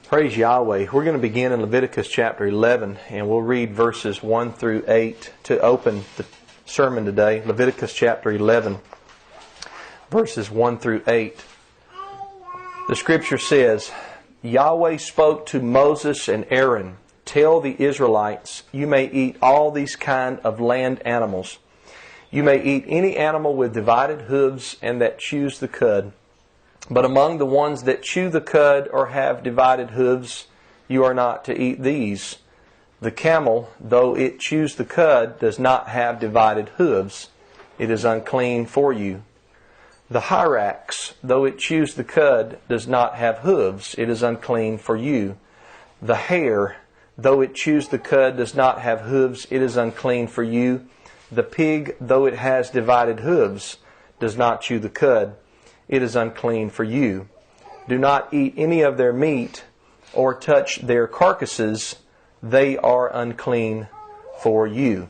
Praise Yahweh. We're going to begin in Leviticus chapter 11, and we'll read verses 1 through 8 to open the sermon today. Leviticus chapter 11, verses 1 through 8. The scripture says, Yahweh spoke to Moses and Aaron, "Tell the Israelites, you may eat all these kind of land animals. You may eat any animal with divided hooves and that chews the cud. But among the ones that chew the cud or have divided hooves, you are not to eat these. The camel, though it chews the cud, does not have divided hooves. It is unclean for you. The hyrax, though it chews the cud, does not have hooves. It is unclean for you. The hare, though it chews the cud, does not have hooves. It is unclean for you. The pig, though it has divided hooves, does not chew the cud. It is unclean for you. Do not eat any of their meat or touch their carcasses. They are unclean for you."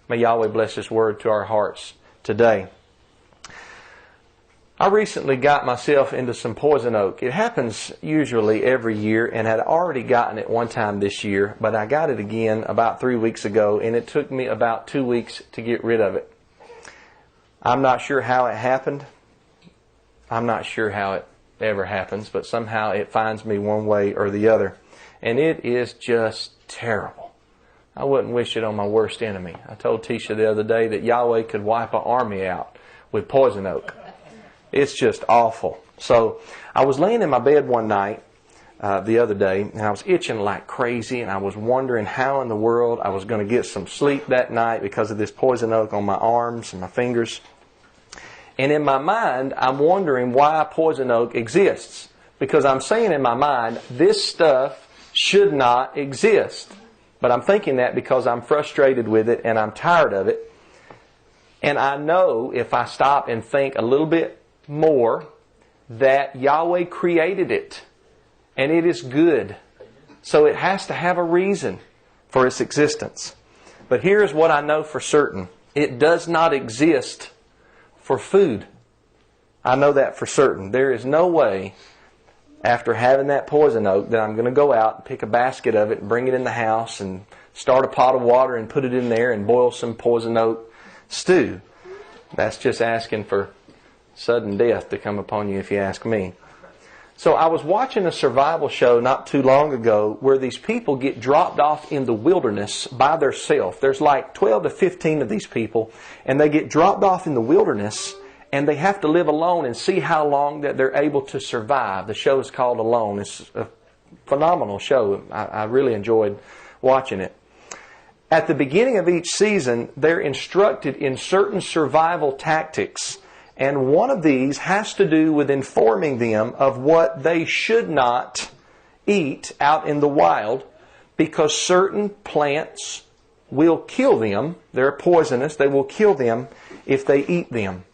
May Yahweh bless His word to our hearts today. I recently got myself into some poison oak. It happens usually every year, and had already gotten it one time this year, but I got it again about 3 weeks ago, and it took me about 2 weeks to get rid of it. I'm not sure how it happened. I'm not sure how it ever happens, but somehow it finds me one way or the other. And it is just terrible. I wouldn't wish it on my worst enemy. I told Tisha the other day that Yahweh could wipe an army out with poison oak. It's just awful. So I was laying in my bed one night the other day, and I was itching like crazy, and I was wondering how in the world I was going to get some sleep that night because of this poison oak on my arms and my fingers. And in my mind, I'm wondering why poison oak exists. Because I'm saying in my mind, this stuff should not exist. But I'm thinking that because I'm frustrated with it and I'm tired of it. And I know if I stop and think a little bit more, that Yahweh created it. And it is good. So it has to have a reason for its existence. But here's what I know for certain. It does not exist for food. I know that for certain. There is no way, after having that poison oak, that I'm going to go out and pick a basket of it and bring it in the house and start a pot of water and put it in there and boil some poison oak stew. That's just asking for sudden death to come upon you, if you ask me. So I was watching a survival show not too long ago where these people get dropped off in the wilderness by themselves. There's like 12 to 15 of these people, and they get dropped off in the wilderness, and they have to live alone and see how long that they're able to survive. The show is called Alone. It's a phenomenal show. I really enjoyed watching it. At the beginning of each season, they're instructed in certain survival tactics. And one of these has to do with informing them of what they should not eat out in the wild, because certain plants will kill them. They're poisonous. They will kill them if they eat them.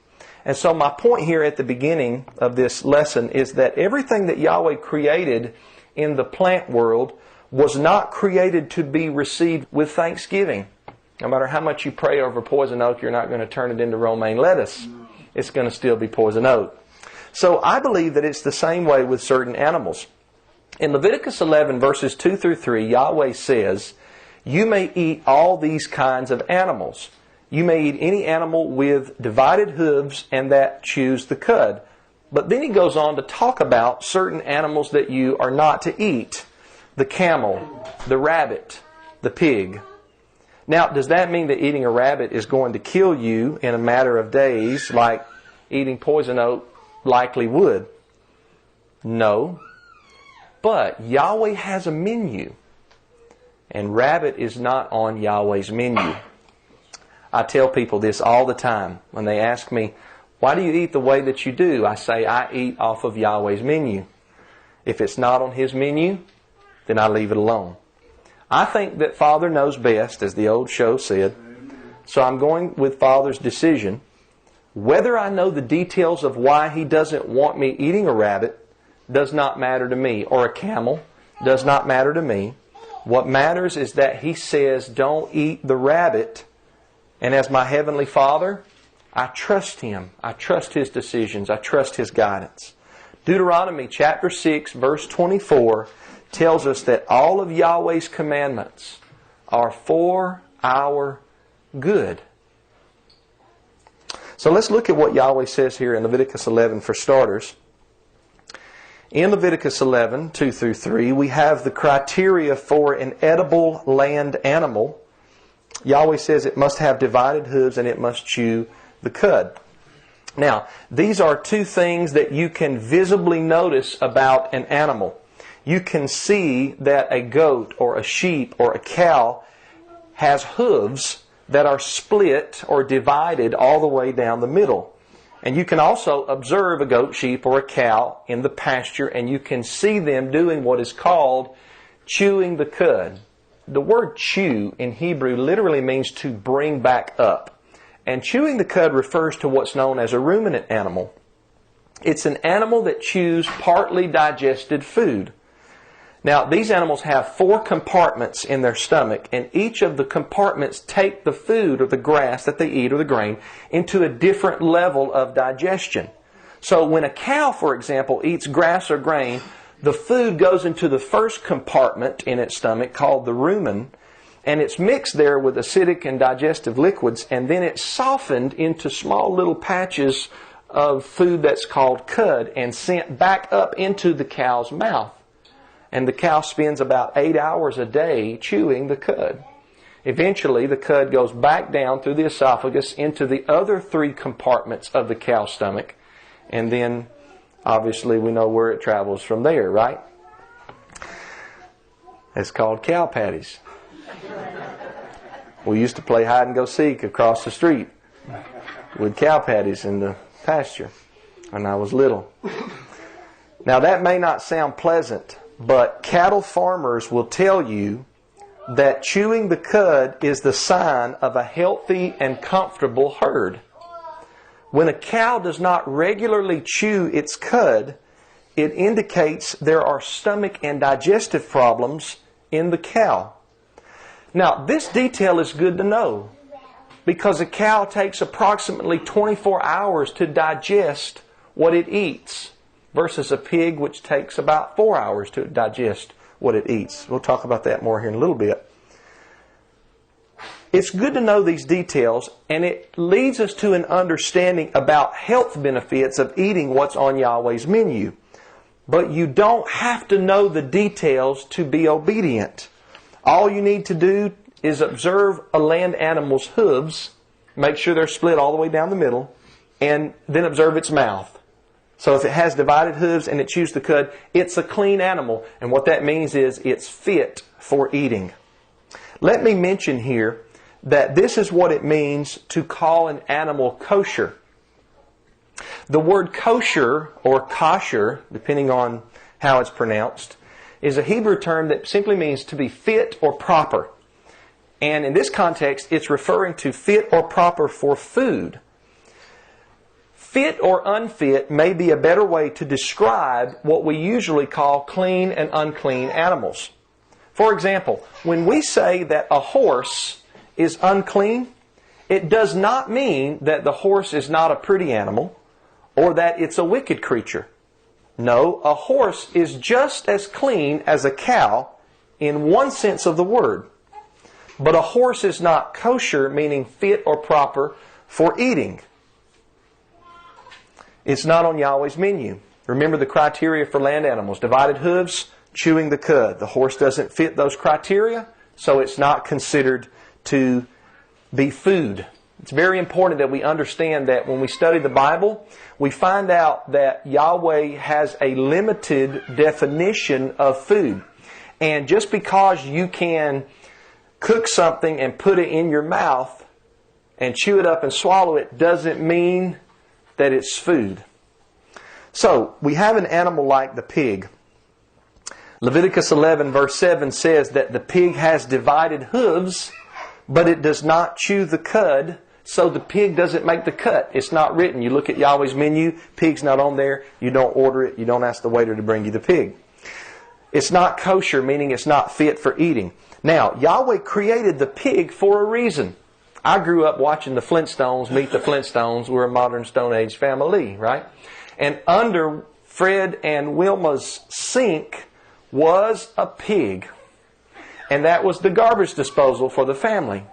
And so my point here at the beginning of this lesson is that everything that Yahweh created in the plant world was not created to be received with thanksgiving. No matter how much you pray over poison oak, you're not going to turn it into romaine lettuce. It's going to still be poison oak. So I believe that it's the same way with certain animals. In Leviticus 11 verses 2 through 3, Yahweh says, "You may eat all these kinds of animals. You may eat any animal with divided hooves and that chews the cud." But then he goes on to talk about certain animals that you are not to eat. The camel, the rabbit, the pig. Now, does that mean that eating a rabbit is going to kill you in a matter of days like eating poison oak likely would? No. But Yahweh has a menu. And rabbit is not on Yahweh's menu. I tell people this all the time. When they ask me, "Why do you eat the way that you do?" I say, I eat off of Yahweh's menu. If it's not on His menu, then I leave it alone. I think that Father knows best, as the old show said. So I'm going with Father's decision. Whether I know the details of why He doesn't want me eating a rabbit does not matter to me. Or a camel does not matter to me. What matters is that He says, don't eat the rabbit. And as my Heavenly Father, I trust Him. I trust His decisions. I trust His guidance. Deuteronomy chapter 6, verse 24 tells us that all of Yahweh's commandments are for our good. So let's look at what Yahweh says here in Leviticus 11 for starters. In Leviticus 11, 2 through 3, we have the criteria for an edible land animal. Yahweh says it must have divided hooves and it must chew the cud. Now, these are two things that you can visibly notice about an animal. You can see that a goat or a sheep or a cow has hooves that are split or divided all the way down the middle. And you can also observe a goat, sheep, or a cow in the pasture, and you can see them doing what is called chewing the cud. The word chew in Hebrew literally means to bring back up. And chewing the cud refers to what's known as a ruminant animal. It's an animal that chews partly digested food. Now, these animals have 4 compartments in their stomach, and each of the compartments take the food or the grass that they eat or the grain into a different level of digestion. So when a cow, for example, eats grass or grain, the food goes into the first compartment in its stomach called the rumen, and it's mixed there with acidic and digestive liquids, and then it's softened into small little patches of food that's called cud and sent back up into the cow's mouth. And the cow spends about 8 hours a day chewing the cud. Eventually, the cud goes back down through the esophagus into the other 3 compartments of the cow's stomach. And then, obviously, we know where it travels from there, right? It's called cow patties. We used to play hide and go seek across the street with cow patties in the pasture when I was little. Now, that may not sound pleasant, but cattle farmers will tell you that chewing the cud is the sign of a healthy and comfortable herd. When a cow does not regularly chew its cud, it indicates there are stomach and digestive problems in the cow. Now, this detail is good to know because a cow takes approximately 24 hours to digest what it eats, versus a pig which takes about 4 hours to digest what it eats. We'll talk about that more here in a little bit. It's good to know these details, and it leads us to an understanding about health benefits of eating what's on Yahweh's menu. But you don't have to know the details to be obedient. All you need to do is observe a land animal's hooves, make sure they're split all the way down the middle, and then observe its mouth. So if it has divided hooves and it chews the cud, it's a clean animal. And what that means is it's fit for eating. Let me mention here that this is what it means to call an animal kosher. The word kosher or kosher, depending on how it's pronounced, is a Hebrew term that simply means to be fit or proper. And in this context, it's referring to fit or proper for food. Fit or unfit may be a better way to describe what we usually call clean and unclean animals. For example, when we say that a horse is unclean, it does not mean that the horse is not a pretty animal or that it's a wicked creature. No, a horse is just as clean as a cow in one sense of the word. But a horse is not kosher, meaning fit or proper for eating. It's not on Yahweh's menu. Remember the criteria for land animals. Divided hooves, chewing the cud. The horse doesn't fit those criteria, so it's not considered to be food. It's very important that we understand that when we study the Bible, we find out that Yahweh has a limited definition of food. And just because you can cook something and put it in your mouth and chew it up and swallow it doesn't mean that it's food. So, we have an animal like the pig. Leviticus 11 verse 7 says that the pig has divided hooves, but it does not chew the cud, so the pig doesn't make the cut. It's not written. You look at Yahweh's menu, pig's not on there, you don't order it, you don't ask the waiter to bring you the pig. It's not kosher, meaning it's not fit for eating. Now, Yahweh created the pig for a reason. I grew up watching the Flintstones meet the Flintstones. We're a modern Stone Age family, right? And under Fred and Wilma's sink was a pig. And that was the garbage disposal for the family.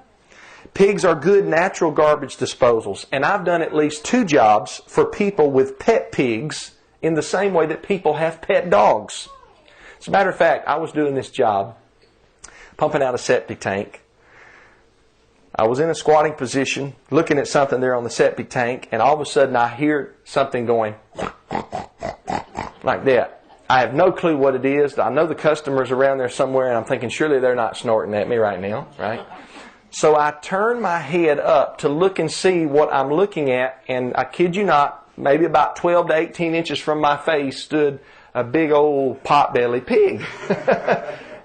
Pigs are good natural garbage disposals. And I've done at least 2 jobs for people with pet pigs in the same way that people have pet dogs. As a matter of fact, I was doing this job, pumping out a septic tank. I was in a squatting position, looking at something there on the septic tank, and all of a sudden I hear something going like that. I have no clue what it is. I know the customer's around there somewhere, and I'm thinking, surely they're not snorting at me right now, right? So I turn my head up to look and see what I'm looking at, and I kid you not, maybe about 12 to 18 inches from my face stood a big old pot-belly pig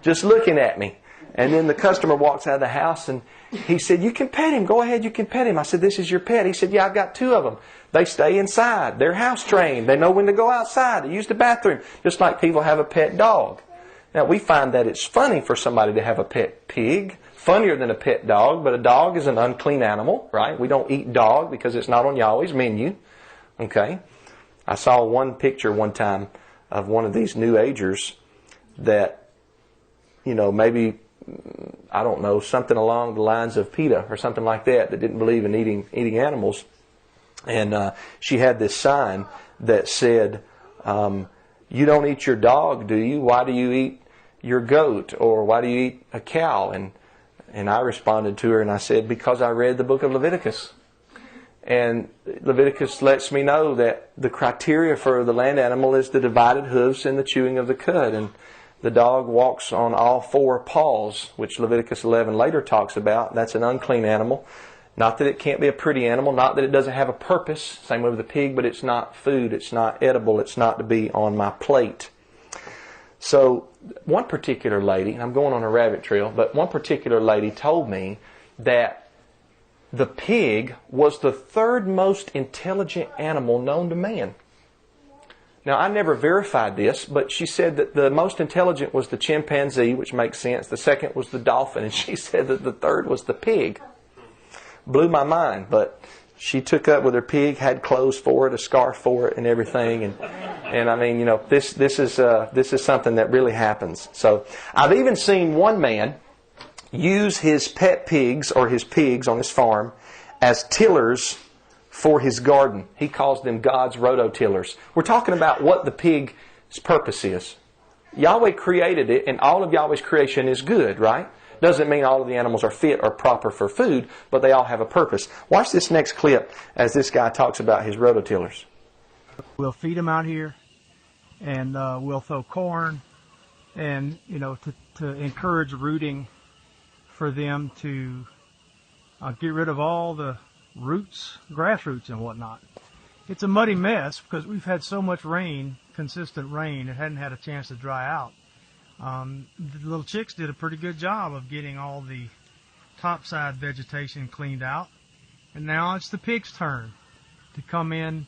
just looking at me. And then the customer walks out of the house and he said, "You can pet him. Go ahead, you can pet him." I said, "This is your pet." He said, "Yeah, I've got 2 of them. They stay inside. They're house trained. They know when to go outside. They use the bathroom, just like people have a pet dog." Now, we find that it's funny for somebody to have a pet pig, funnier than a pet dog, but a dog is an unclean animal, right? We don't eat dog because it's not on Yahweh's menu. Okay? I saw one picture one time of one of these New Agers that, maybe, I don't know, something along the lines of PETA or something like that didn't believe in eating animals. And she had this sign that said, "You don't eat your dog, do you? Why do you eat your goat? Or why do you eat a cow?" And I responded to her and I said, "Because I read the book of Leviticus. And Leviticus lets me know that the criteria for the land animal is the divided hooves and the chewing of the cud. And the dog walks on all 4 paws, which Leviticus 11 later talks about. That's an unclean animal. Not that it can't be a pretty animal, not that it doesn't have a purpose. Same way with the pig, but it's not food, it's not edible, it's not to be on my plate." So one particular lady, I'm going on a rabbit trail, but one particular lady told me that the pig was the 3rd most intelligent animal known to man. Now, I never verified this, but she said that the most intelligent was the chimpanzee, which makes sense. The 2nd was the dolphin, and she said that the 3rd was the pig. Blew my mind, but she took up with her pig, had clothes for it, a scarf for it, and everything. And I mean, this is something that really happens. So I've even seen one man use his pet pigs or his pigs on his farm as tillers for his garden. He calls them God's rototillers. We're talking about what the pig's purpose is. Yahweh created it, and all of Yahweh's creation is good, right? Doesn't mean all of the animals are fit or proper for food, but they all have a purpose. Watch this next clip as this guy talks about his rototillers. We'll feed them out here, and we'll throw corn, and to encourage rooting for them to get rid of all the roots, grass roots and whatnot. It's a muddy mess because we've had so much rain, consistent rain, it hadn't had a chance to dry out. The little chicks did a pretty good job of getting all the topside vegetation cleaned out. And now it's the pigs' turn to come in,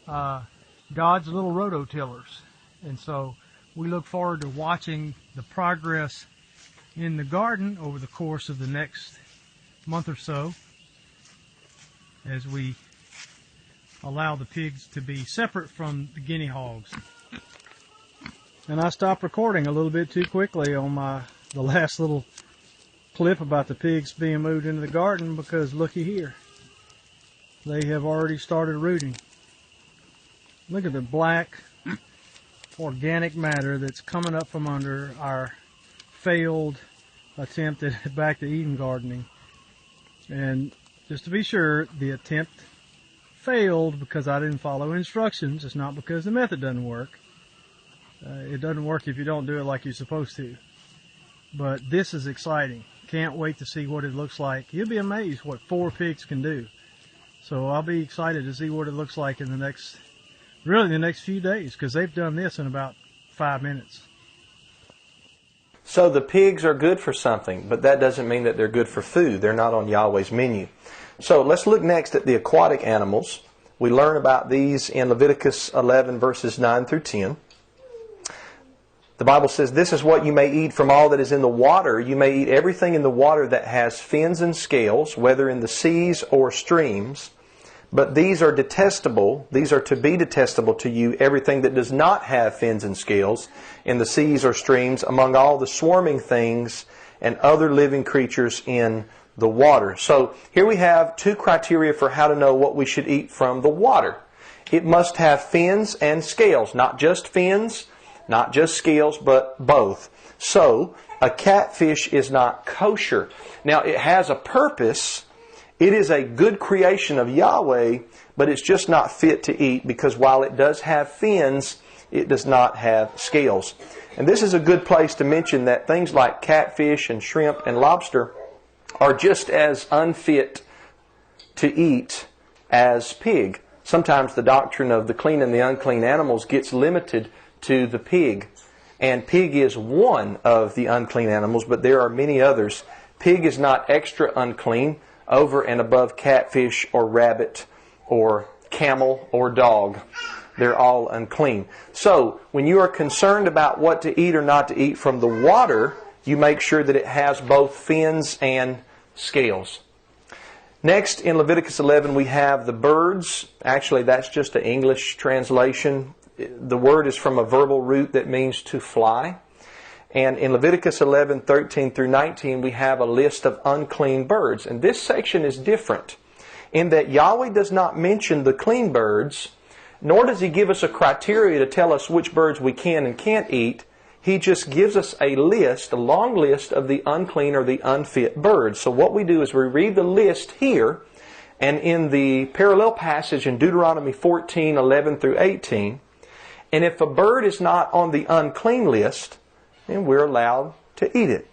God's little rototillers. And so we look forward to watching the progress in the garden over the course of the next month or so as we allow the pigs to be separate from the guinea hogs. And I stopped recording a little bit too quickly on the last little clip about the pigs being moved into the garden, because looky here, they have already started rooting. Look at the black organic matter that's coming up from under our failed attempt at back to Eden gardening. And just to be sure, the attempt failed because I didn't follow instructions. It's not because the method doesn't work. It doesn't work if you don't do it like you're supposed to. But this is exciting. Can't wait to see what it looks like. You'll be amazed what 4 pigs can do. So I'll be excited to see what it looks like in the next few days, because they've done this in about 5 minutes. So the pigs are good for something, but that doesn't mean that they're good for food. They're not on Yahweh's menu. So let's look next at the aquatic animals. We learn about these in Leviticus 11 verses 9 through 10. The Bible says, "This is what you may eat from all that is in the water. You may eat everything in the water that has fins and scales, whether in the seas or streams. But these are detestable. These are to be detestable to you, everything that does not have fins and scales in the seas or streams, among all the swarming things and other living creatures in the water. So here we have two criteria for how to know what we should eat from the water. It must have fins and scales, not just fins, not just scales, but both. So a catfish is not kosher. Now it has a purpose. It is a good creation of Yahweh, but it's just not fit to eat because while it does have fins, it does not have scales. And this is a good place to mention that things like catfish and shrimp and lobster are just as unfit to eat as pig. Sometimes the doctrine of the clean and the unclean animals gets limited to the pig. And pig is one of the unclean animals, but there are many others. Pig is not extra unclean over and above catfish or rabbit or camel or dog. They're all unclean. So, when you are concerned about what to eat or not to eat from the water, you make sure that it has both fins and scales. Next, in Leviticus 11, we have the birds. Actually, that's just an English translation. The word is from a verbal root that means to fly. And in Leviticus 11, 13 through 19, we have a list of unclean birds. And this section is different in that Yahweh does not mention the clean birds, nor does He give us a criteria to tell us which birds we can and can't eat. He just gives us a list, a long list of the unclean or the unfit birds. So what we do is we read the list here, and in the parallel passage in Deuteronomy 14, 11 through 18, and if a bird is not on the unclean list, then we're allowed to eat it.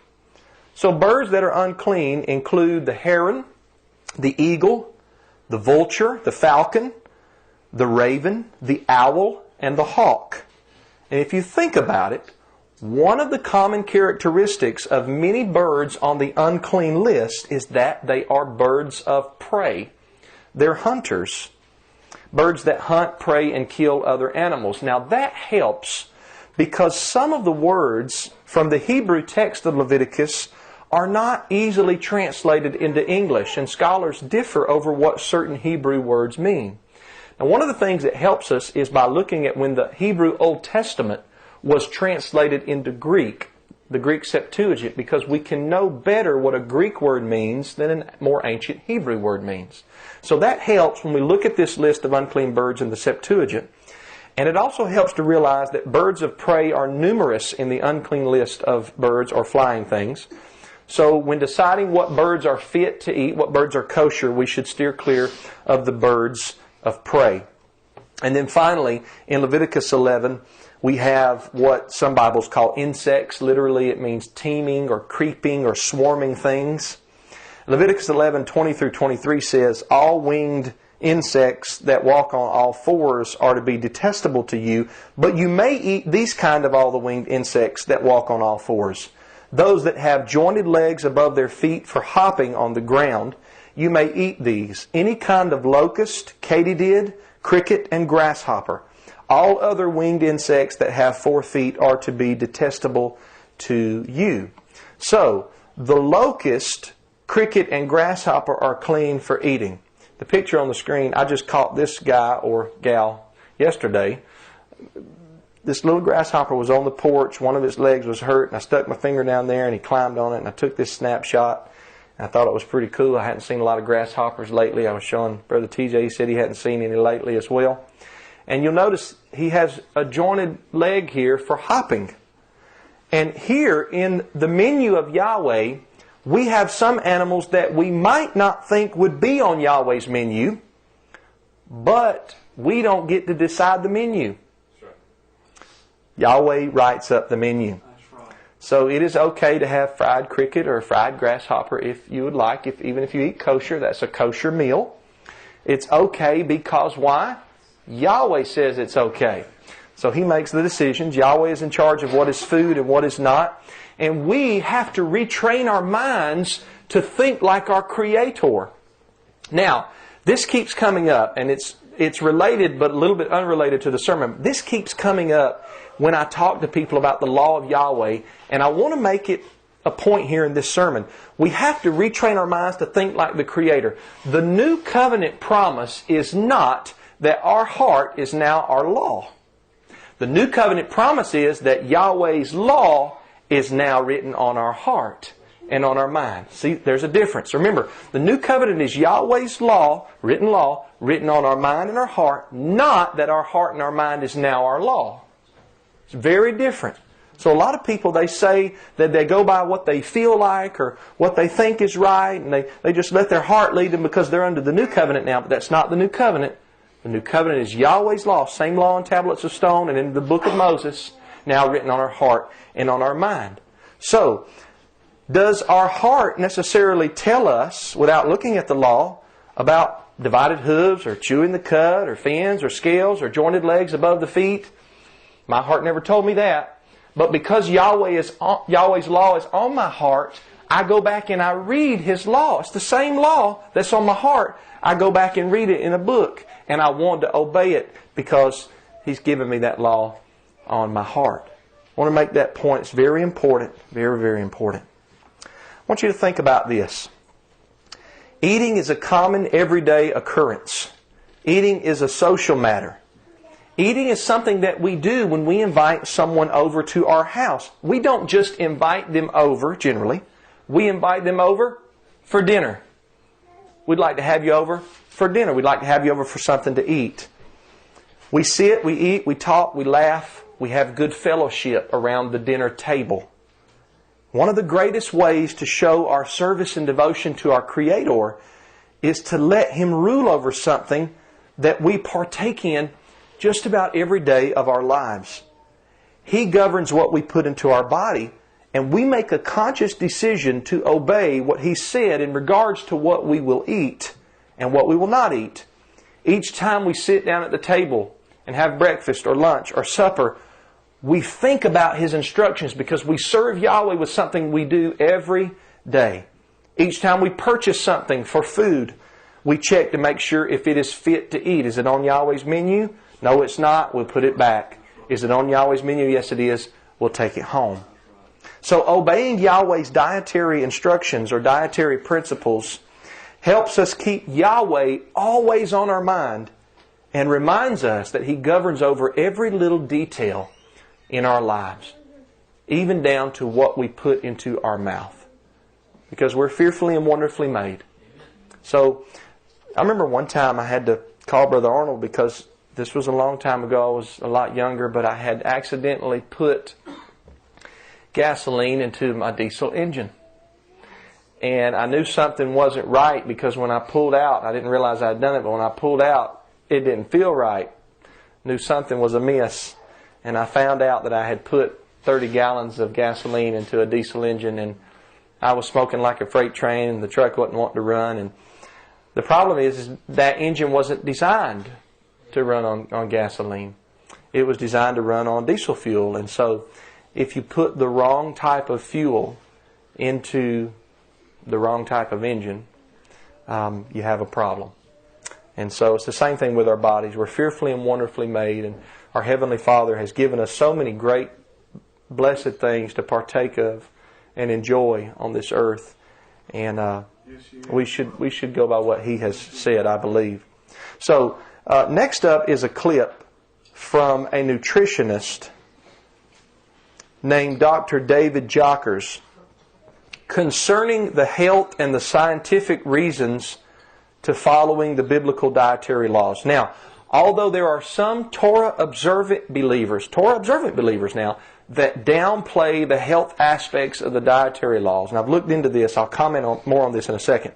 So birds that are unclean include the heron, the eagle, the vulture, the falcon, the raven, the owl, and the hawk. And if you think about it, one of the common characteristics of many birds on the unclean list is that they are birds of prey. They're hunters. Birds that hunt, prey, and kill other animals. Now that helps because some of the words from the Hebrew text of Leviticus are not easily translated into English, and scholars differ over what certain Hebrew words mean. Now, one of the things that helps us is by looking at when the Hebrew Old Testament was translated into Greek, the Greek Septuagint, because we can know better what a Greek word means than a more ancient Hebrew word means. So that helps when we look at this list of unclean birds in the Septuagint. And it also helps to realize that birds of prey are numerous in the unclean list of birds or flying things. So when deciding what birds are fit to eat, what birds are kosher, we should steer clear of the birds of prey. And then finally, in Leviticus 11, we have what some Bibles call insects. Literally, it means teeming or creeping or swarming things. Leviticus 11, 20 through 23 says, all winged insects that walk on all fours are to be detestable to you, but you may eat these kind of all the winged insects that walk on all fours. Those that have jointed legs above their feet for hopping on the ground, you may eat these. Any kind of locust, katydid, cricket, and grasshopper. All other winged insects that have 4 feet are to be detestable to you. So, the locust, cricket, and grasshopper are clean for eating. The picture on the screen, I just caught this guy or gal yesterday. This little grasshopper was on the porch. One of its legs was hurt, and I stuck my finger down there, and he climbed on it, and I took this snapshot. And I thought it was pretty cool. I hadn't seen a lot of grasshoppers lately. I was showing Brother TJ. He said he hadn't seen any lately as well. And you'll notice he has a jointed leg here for hopping. And here in the menu of Yahweh, we have some animals that we might not think would be on Yahweh's menu, but we don't get to decide the menu. Yahweh writes up the menu. So it is okay to have fried cricket or fried grasshopper if you would like. Even if you eat kosher, that's a kosher meal. It's okay because why? Yahweh says it's okay. So He makes the decisions. Yahweh is in charge of what is food and what is not. And we have to retrain our minds to think like our Creator. Now, this keeps coming up, and it's related but a little bit unrelated to the sermon. This keeps coming up when I talk to people about the law of Yahweh, and I want to make it a point here in this sermon. We have to retrain our minds to think like the Creator. The new covenant promise is not that our heart is now our law. The new covenant promise is that Yahweh's law is now written on our heart and on our mind. See, there's a difference. Remember, the new covenant is Yahweh's law, written on our mind and our heart, not that our heart and our mind is now our law. It's very different. So a lot of people, they say that they go by what they feel like or what they think is right, and they just let their heart lead them because they're under the new covenant now, but that's not the new covenant. The new covenant is Yahweh's law, same law on tablets of stone and in the book of Moses, now written on our heart and on our mind. So, does our heart necessarily tell us, without looking at the law, about divided hooves or chewing the cud or fins or scales or jointed legs above the feet? My heart never told me that. But because Yahweh's law is on my heart, I go back and I read His law. It's the same law that's on my heart. I go back and read it in a book, and I want to obey it because He's given me that law on my heart. I want to make that point. It's very important. Very, very important. I want you to think about this. Eating is a common everyday occurrence. Eating is a social matter. Eating is something that we do when we invite someone over to our house. We don't just invite them over, generally. We invite them over for dinner. We'd like to have you over for dinner. We'd like to have you over for something to eat. We sit, we eat, we talk, we laugh. We have good fellowship around the dinner table. One of the greatest ways to show our service and devotion to our Creator is to let Him rule over something that we partake in just about every day of our lives. He governs what we put into our body, and we make a conscious decision to obey what He said in regards to what we will eat and what we will not eat. Each time we sit down at the table and have breakfast or lunch or supper, we think about His instructions because we serve Yahweh with something we do every day. Each time we purchase something for food, we check to make sure if it is fit to eat. Is it on Yahweh's menu? No, it's not. We'll put it back. Is it on Yahweh's menu? Yes, it is. We'll take it home. So obeying Yahweh's dietary instructions or dietary principles helps us keep Yahweh always on our mind and reminds us that He governs over every little detail in our lives, even down to what we put into our mouth, because we're fearfully and wonderfully made. So I remember one time I had to call Brother Arnold because this was a long time ago. I was a lot younger, but I had accidentally put gasoline into my diesel engine. And I knew something wasn't right because when I pulled out, I didn't realize I had done it, but when I pulled out, it didn't feel right. Knew something was amiss. And I found out that I had put 30 gallons of gasoline into a diesel engine, and I was smoking like a freight train, and the truck wasn't wanting to run. And the problem is that engine wasn't designed to run on gasoline. It was designed to run on diesel fuel. And so if you put the wrong type of fuel into the wrong type of engine, you have a problem. And so it's the same thing with our bodies. We're fearfully and wonderfully made, and our Heavenly Father has given us so many great, blessed things to partake of and enjoy on this earth. And we should go by what He has said, I believe. So next up is a clip from a nutritionist named Dr. David Jockers concerning the health and the scientific reasons to following the biblical dietary laws. Now, although there are some Torah observant believers now, that downplay the health aspects of the dietary laws, and I've looked into this, I'll comment more on this in a second.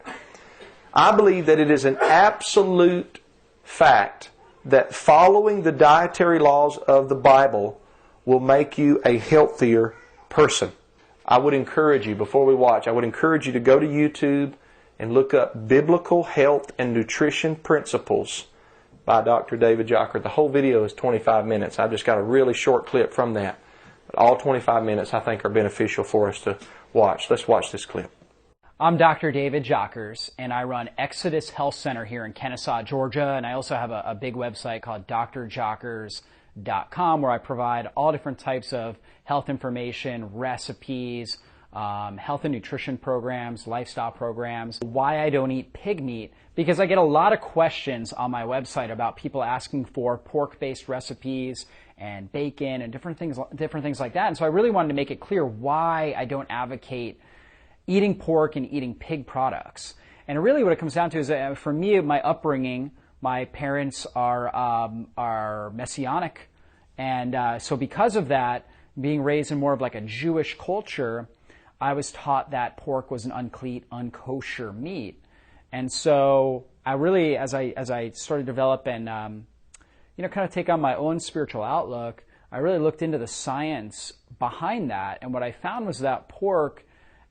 I believe that it is an absolute fact that following the dietary laws of the Bible will make you a healthier person. I would encourage you, before we watch, I would encourage you to go to YouTube and look up Biblical Health and Nutrition Principles by Dr. David Jocker. The whole video is 25 minutes. I've just got a really short clip from that. But all 25 minutes I think are beneficial for us to watch. Let's watch this clip. I'm Dr. David Jockers, and I run Exodus Health Center here in Kennesaw, Georgia, and I also have a big website called drjockers.com where I provide all different types of health information, recipes, health and nutrition programs, lifestyle programs. Why I don't eat pig meat, because I get a lot of questions on my website about people asking for pork-based recipes and bacon and different things like that. And so I really wanted to make it clear why I don't advocate eating pork and eating pig products. And really what it comes down to is that for me, my upbringing, my parents are Messianic. And so because of that, being raised in more of like a Jewish culture, I was taught that pork was an unclean, unkosher meat. And so I really, as I started to develop and, kind of take on my own spiritual outlook, I really looked into the science behind that. And what I found was that pork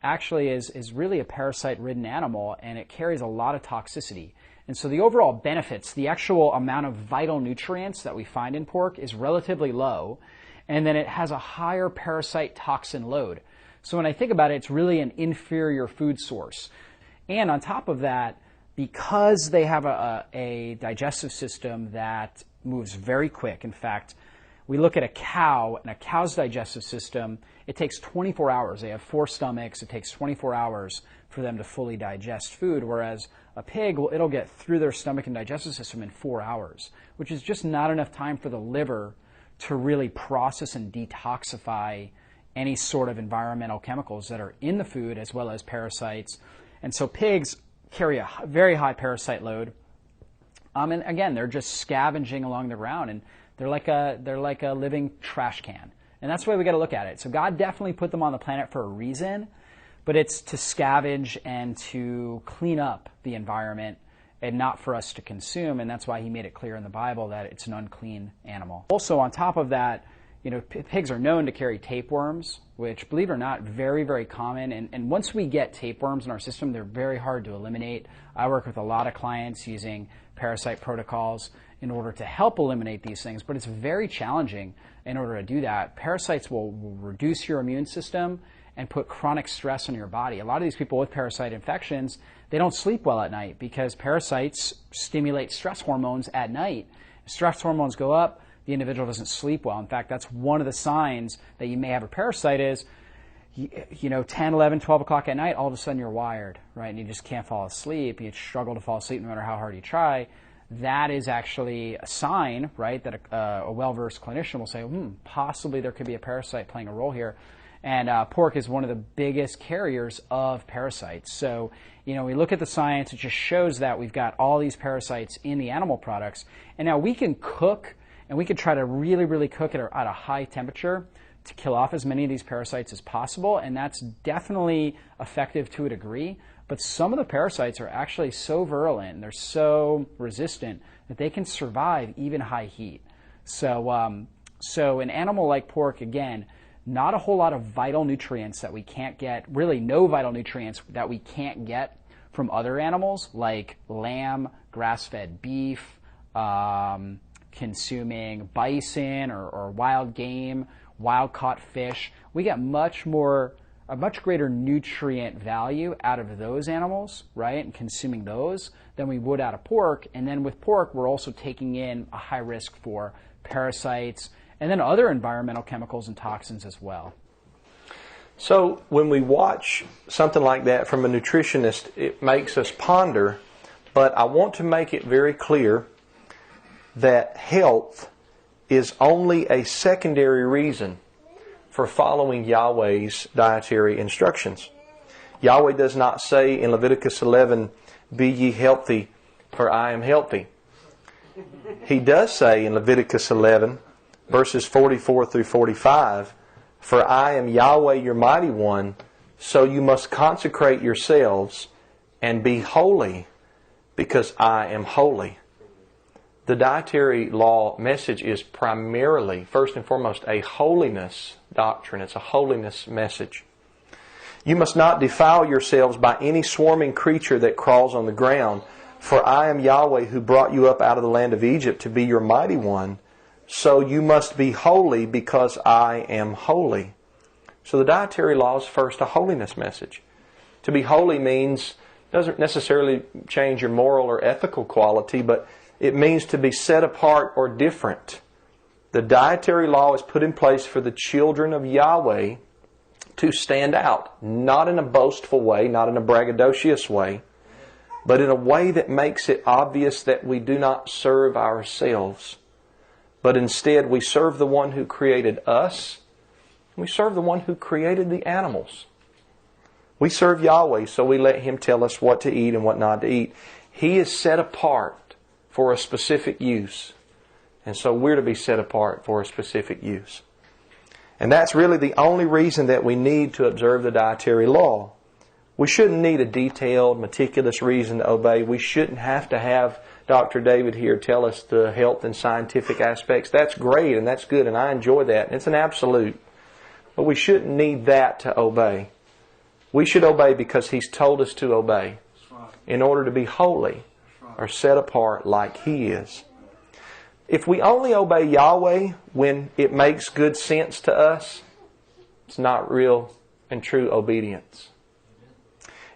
actually is really a parasite-ridden animal, and it carries a lot of toxicity. And so the overall benefits, the actual amount of vital nutrients that we find in pork is relatively low, and then it has a higher parasite toxin load. So when I think about it, it's really an inferior food source. And on top of that, because they have a digestive system that moves very quick, in fact, we look at a cow, and a cow's digestive system, it takes 24 hours. They have 4 stomachs. It takes 24 hours for them to fully digest food, whereas a pig, it'll get through their stomach and digestive system in 4 hours, which is just not enough time for the liver to really process and detoxify any sort of environmental chemicals that are in the food, as well as parasites. And so pigs carry a very high parasite load. And again, they're just scavenging along the ground, and they're like a living trash can. And that's the way we got to look at it. So God definitely put them on the planet for a reason, but it's to scavenge and to clean up the environment and not for us to consume. And that's why he made it clear in the Bible that it's an unclean animal. Also, on top of that, pigs are known to carry tapeworms, which, believe it or not, very, very common. And once we get tapeworms in our system, they're very hard to eliminate. I work with a lot of clients using parasite protocols in order to help eliminate these things, but it's very challenging in order to do that. Parasites will reduce your immune system and put chronic stress on your body. A lot of these people with parasite infections, they don't sleep well at night because parasites stimulate stress hormones at night. If stress hormones go up, the individual doesn't sleep well. In fact, that's one of the signs that you may have a parasite is, 10, 11, 12 o'clock at night, all of a sudden you're wired, right? And you just can't fall asleep. You struggle to fall asleep no matter how hard you try. That is actually a sign, right, that a well-versed clinician will say, possibly there could be a parasite playing a role here. And pork is one of the biggest carriers of parasites. So, we look at the science, it just shows that we've got all these parasites in the animal products. And now we can cook, and we can try to really, really cook it at a high temperature to kill off as many of these parasites as possible. And that's definitely effective to a degree. But some of the parasites are actually so virulent, they're so resistant that they can survive even high heat. So an animal like pork, again, not a whole lot of vital nutrients that we can't get, really no vital nutrients that we can't get from other animals like lamb, grass-fed beef, consuming bison or wild game, wild-caught fish. We get a much greater nutrient value out of those animals, right, and consuming those than we would out of pork. And then with pork, we're also taking in a high risk for parasites and then other environmental chemicals and toxins as well. So when we watch something like that from a nutritionist, it makes us ponder, but I want to make it very clear that health is only a secondary reason for following Yahweh's dietary instructions. Yahweh does not say in Leviticus 11, "Be ye healthy, for I am healthy." He does say in Leviticus 11, verses 44 through 45, "For I am Yahweh your mighty one, so you must consecrate yourselves and be holy, because I am holy." The dietary law message is primarily, first and foremost, a holiness doctrine. It's a holiness message. "You must not defile yourselves by any swarming creature that crawls on the ground, for I am Yahweh who brought you up out of the land of Egypt to be your mighty one. So you must be holy because I am holy." So the dietary law is first a holiness message. To be holy doesn't necessarily change your moral or ethical quality, but it means to be set apart or different. The dietary law is put in place for the children of Yahweh to stand out, not in a boastful way, not in a braggadocious way, but in a way that makes it obvious that we do not serve ourselves, but instead we serve the one who created us. We serve the one who created the animals. We serve Yahweh, so we let Him tell us what to eat and what not to eat. He is set apart for a specific use. And so we're to be set apart for a specific use. And that's really the only reason that we need to observe the dietary law. We shouldn't need a detailed, meticulous reason to obey. We shouldn't have to have Dr. David here tell us the health and scientific aspects. That's great and that's good and I enjoy that. It's an absolute. But we shouldn't need that to obey. We should obey because He's told us to obey in order to be holy or set apart like He is. If we only obey Yahweh when it makes good sense to us, it's not real and true obedience.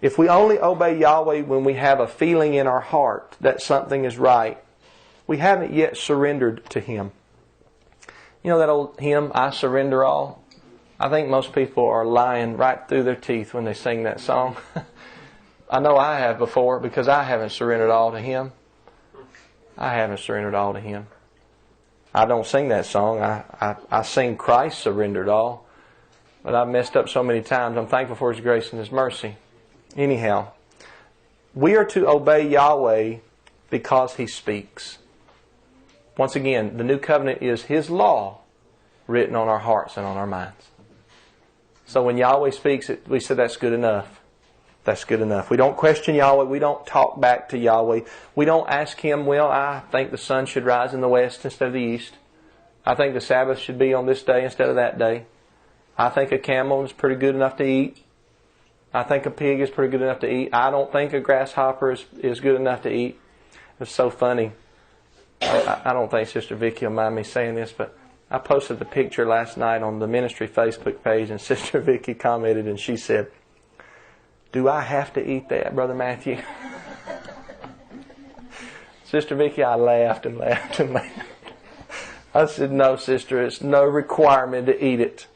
If we only obey Yahweh when we have a feeling in our heart that something is right, we haven't yet surrendered to Him. You know that old hymn, I Surrender All? I think most people are lying right through their teeth when they sing that song. I know I have before because I haven't surrendered all to Him. I haven't surrendered all to Him. I don't sing that song. I sing Christ surrendered all. But I've messed up so many times. I'm thankful for His grace and His mercy. Anyhow, we are to obey Yahweh because He speaks. Once again, the new covenant is His law written on our hearts and on our minds. So when Yahweh speaks, we say that's good enough. That's good enough. We don't question Yahweh. We don't talk back to Yahweh. We don't ask Him, well, I think the sun should rise in the west instead of the east. I think the Sabbath should be on this day instead of that day. I think a camel is pretty good enough to eat. I think a pig is pretty good enough to eat. I don't think a grasshopper is good enough to eat. It's so funny. I don't think Sister Vicky will mind me saying this, but I posted the picture last night on the ministry Facebook page, and Sister Vicky commented and she said, "Do I have to eat that, Brother Matthew?" Sister Vicky, I laughed and laughed and laughed. I said, "No, sister, it's no requirement to eat it.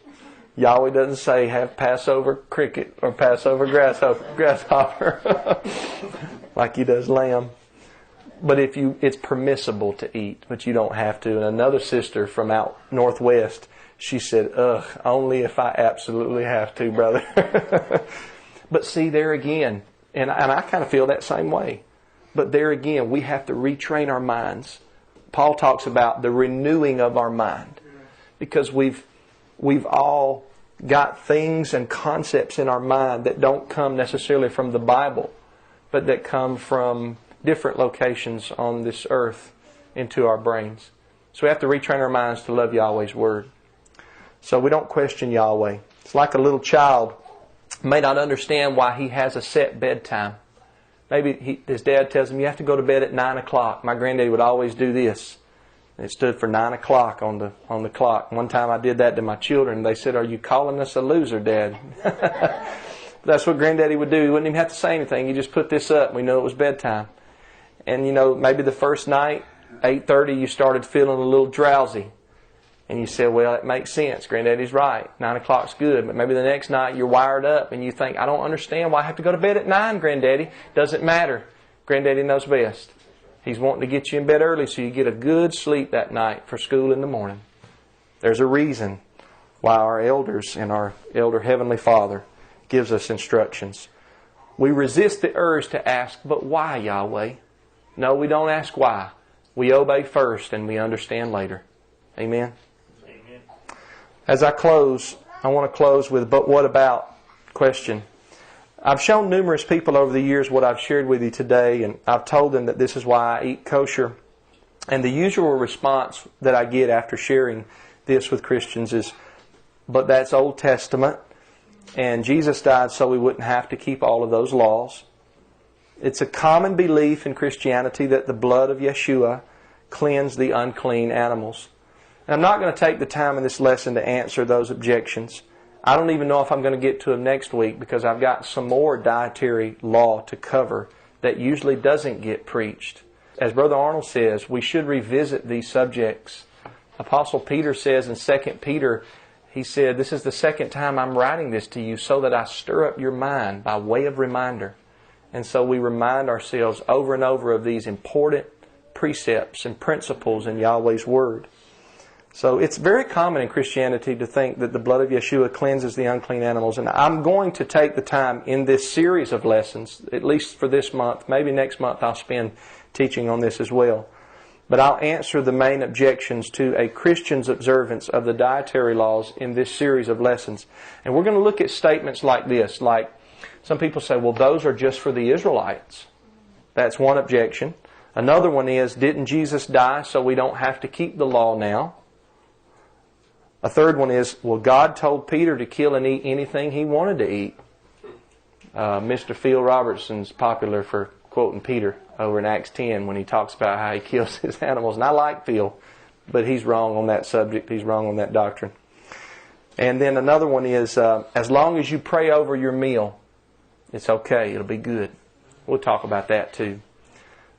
Yahweh doesn't say have Passover cricket or Passover grasshopper like He does lamb. But it's permissible to eat, but you don't have to." And another sister from out northwest, she said, "Ugh, only if I absolutely have to, brother." But see, there again, and I kind of feel that same way. But there again, we have to retrain our minds. Paul talks about the renewing of our mind. Because we've all got things and concepts in our mind that don't come necessarily from the Bible, but that come from different locations on this earth into our brains. So we have to retrain our minds to love Yahweh's Word. So we don't question Yahweh. It's like a little child may not understand why he has a set bedtime. Maybe his dad tells him, you have to go to bed at 9 o'clock. My granddaddy would always do this. It stood for 9 o'clock on the clock. One time I did that to my children. They said, "Are you calling us a loser, Dad?" That's what Granddaddy would do. He wouldn't even have to say anything. He just put this up and we knew it was bedtime. And maybe the first night, 8:30, you started feeling a little drowsy. And you said, well, it makes sense. Granddaddy's right. 9 o'clock's good. But maybe the next night you're wired up and you think, I don't understand why I have to go to bed at 9, Granddaddy. Doesn't matter. Granddaddy knows best. He's wanting to get you in bed early so you get a good sleep that night for school in the morning. There's a reason why our elders and our elder Heavenly Father gives us instructions. We resist the urge to ask, but why, Yahweh? No, we don't ask why. We obey first and we understand later. Amen? Amen. As I close, I want to close with, but what about question. I've shown numerous people over the years what I've shared with you today, and I've told them that this is why I eat kosher. And the usual response that I get after sharing this with Christians is, but that's Old Testament, and Jesus died so we wouldn't have to keep all of those laws. It's a common belief in Christianity that the blood of Yeshua cleansed the unclean animals. And I'm not going to take the time in this lesson to answer those objections. I don't even know if I'm going to get to them next week because I've got some more dietary law to cover that usually doesn't get preached. As Brother Arnold says, we should revisit these subjects. Apostle Peter says in 2 Peter, He said, this is the second time I'm writing this to you so that I stir up your mind by way of reminder. And so we remind ourselves over and over of these important precepts and principles in Yahweh's Word. So it's very common in Christianity to think that the blood of Yeshua cleanses the unclean animals. And I'm going to take the time in this series of lessons, at least for this month, maybe next month I'll spend teaching on this as well. But I'll answer the main objections to a Christian's observance of the dietary laws in this series of lessons. And we're going to look at statements like this, like some people say, well, those are just for the Israelites. That's one objection. Another one is, didn't Jesus die so we don't have to keep the law now? A third one is, well, God told Peter to kill and eat anything he wanted to eat. Mr. Phil Robertson's popular for quoting Peter over in Acts 10 when he talks about how he kills his animals. And I like Phil, but he's wrong on that subject. He's wrong on that doctrine. And then another one is, as long as you pray over your meal, it's okay. It'll be good. We'll talk about that too.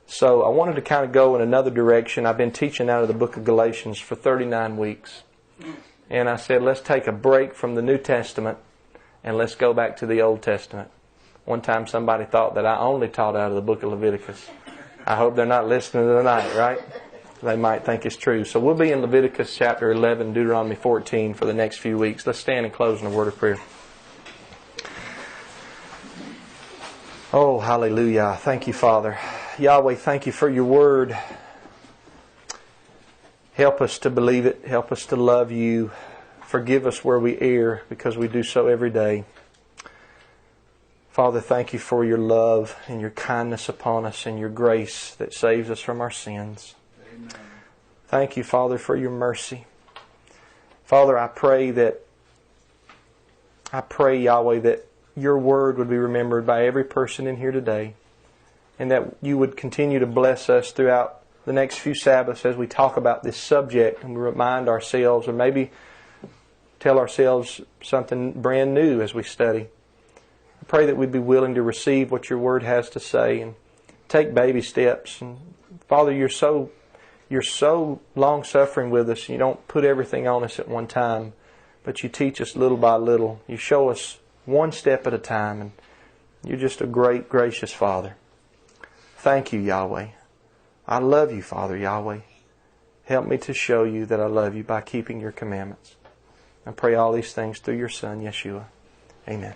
So I wanted to kind of go in another direction. I've been teaching out of the book of Galatians for 39 weeks. And I said, let's take a break from the New Testament and let's go back to the Old Testament. One time somebody thought that I only taught out of the book of Leviticus. I hope they're not listening tonight, right? They might think it's true. So we'll be in Leviticus chapter 11, Deuteronomy 14 for the next few weeks. Let's stand and close in a word of prayer. Oh, hallelujah. Thank you, Father. Yahweh, thank you for your word. Help us to believe it. Help us to love you. Forgive us where we err, because we do so every day. Father, thank you for your love and your kindness upon us and your grace that saves us from our sins. Amen. Thank you, Father, for your mercy. Father, I pray, Yahweh, that your word would be remembered by every person in here today, and that you would continue to bless us throughout the next few Sabbaths as we talk about this subject and we remind ourselves, or maybe tell ourselves something brand new as we study. I pray that we'd be willing to receive what your word has to say and take baby steps. And Father, you're so long-suffering with us. You don't put everything on us at one time, but you teach us little by little. You show us one step at a time, and you're just a great, gracious Father. Thank you, Yahweh. I love you, Father Yahweh. Help me to show you that I love you by keeping your commandments. I pray all these things through your Son, Yeshua. Amen.